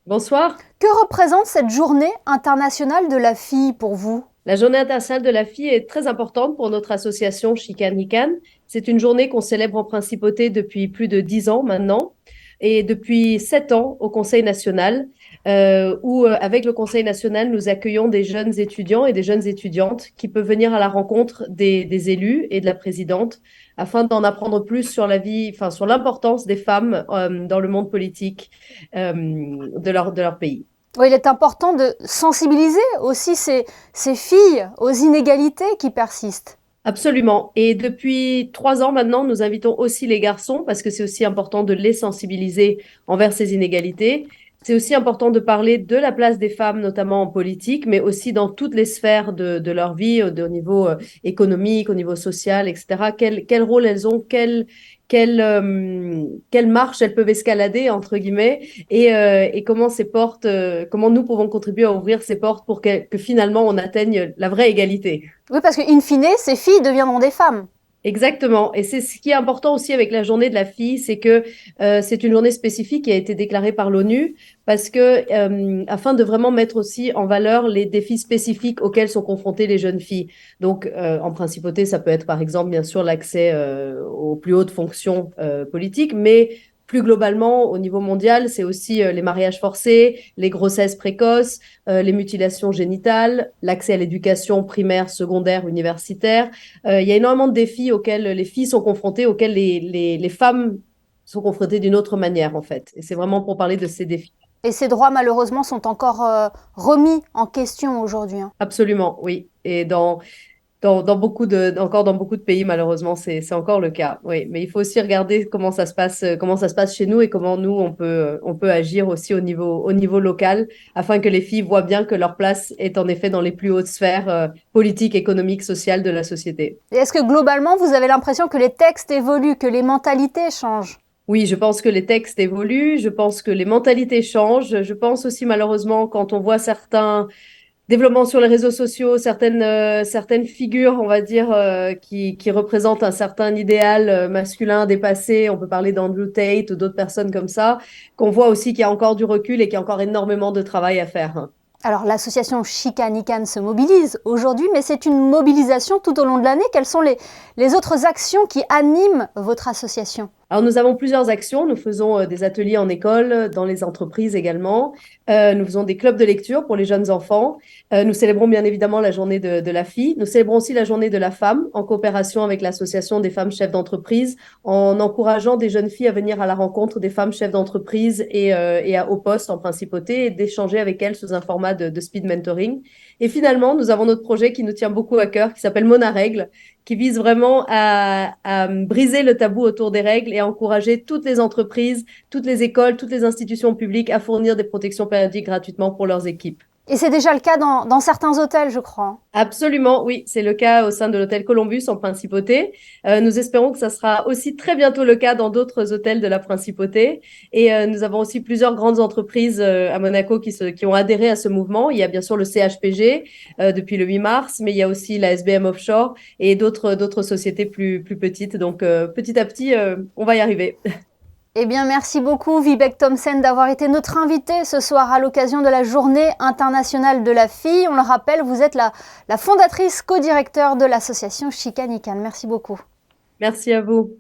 Bonsoir. Que représente cette journée internationale de la fille pour vous? La Journée internationale de la fille est très importante pour notre association Chican Hican. C'est une journée qu'on célèbre en principauté depuis plus de 10 ans maintenant et depuis 7 ans au Conseil national, où avec le Conseil national, nous accueillons des jeunes étudiants et des jeunes étudiantes qui peuvent venir à la rencontre des élus et de la présidente afin d'en apprendre plus sur la vie, enfin sur l'importance des femmes dans le monde politique de leur pays. Oui, il est important de sensibiliser aussi ces filles aux inégalités qui persistent. Absolument. Et depuis 3 ans maintenant, nous invitons aussi les garçons parce que c'est aussi important de les sensibiliser envers ces inégalités. C'est aussi important de parler de la place des femmes, notamment en politique, mais aussi dans toutes les sphères de leur vie, au niveau économique, au niveau social, etc. Quel rôle elles ont, quelle marche elles peuvent escalader, entre guillemets, et comment ces portes, comment nous pouvons contribuer à ouvrir ces portes pour que finalement on atteigne la vraie égalité. Oui, parce qu'in fine, ces filles deviendront des femmes. Exactement. Et c'est ce qui est important aussi avec la journée de la fille, c'est que c'est une journée spécifique qui a été déclarée par l'ONU parce que afin de vraiment mettre aussi en valeur les défis spécifiques auxquels sont confrontées les jeunes filles. Donc en principauté, ça peut être par exemple bien sûr l'accès aux plus hautes fonctions politiques, mais plus globalement au niveau mondial, c'est aussi les mariages forcés, les grossesses précoces, les mutilations génitales, l'accès à l'éducation primaire, secondaire, universitaire. Il y a énormément de défis auxquels les filles sont confrontées, auxquels les femmes sont confrontées d'une autre manière, en fait. Et c'est vraiment pour parler de ces défis. Et ces droits, malheureusement, sont encore remis en question aujourd'hui, hein. Absolument, oui. Et encore dans beaucoup de pays, malheureusement, c'est encore le cas. Oui. Mais il faut aussi regarder comment ça se passe chez nous et comment nous, on peut agir aussi au niveau local afin que les filles voient bien que leur place est en effet dans les plus hautes sphères politiques, économiques, sociales de la société. Et est-ce que globalement, vous avez l'impression que les textes évoluent, que les mentalités changent? Oui, je pense que les textes évoluent, je pense que les mentalités changent, je pense aussi malheureusement quand on voit certains développements sur les réseaux sociaux, certaines figures, on va dire, qui représentent un certain idéal masculin dépassé, on peut parler d'Andrew Tate ou d'autres personnes comme ça, qu'on voit aussi qu'il y a encore du recul et qu'il y a encore énormément de travail à faire. Alors l'association Chican se mobilise aujourd'hui, mais c'est une mobilisation tout au long de l'année. Quelles sont les autres actions qui animent votre association? Alors, nous avons plusieurs actions. Nous faisons des ateliers en école, dans les entreprises également. Nous faisons des clubs de lecture pour les jeunes enfants. Nous célébrons bien évidemment la journée de la fille. Nous célébrons aussi la journée de la femme en coopération avec l'Association des femmes chefs d'entreprise, en encourageant des jeunes filles à venir à la rencontre des femmes chefs d'entreprise et au poste en principauté et d'échanger avec elles sous un format de speed mentoring. Et finalement, nous avons notre projet qui nous tient beaucoup à cœur, qui s'appelle Mona Règle, qui vise vraiment à briser le tabou autour des règles et à encourager toutes les entreprises, toutes les écoles, toutes les institutions publiques à fournir des protections périodiques gratuitement pour leurs équipes. Et c'est déjà le cas dans certains hôtels, je crois. Absolument, oui, c'est le cas au sein de l'hôtel Columbus en Principauté. Nous espérons que ça sera aussi très bientôt le cas dans d'autres hôtels de la Principauté. Et nous avons aussi plusieurs grandes entreprises à Monaco qui ont adhéré à ce mouvement. Il y a bien sûr le CHPG depuis le 8 mars, mais il y a aussi la SBM Offshore et d'autres sociétés plus petites. Donc petit à petit, on va y arriver. Eh bien, merci beaucoup, Vibeke Thomsen, d'avoir été notre invitée ce soir à l'occasion de la Journée internationale de la fille. On le rappelle, vous êtes la fondatrice, co-directeur de l'association Chican Hican. Merci beaucoup. Merci à vous.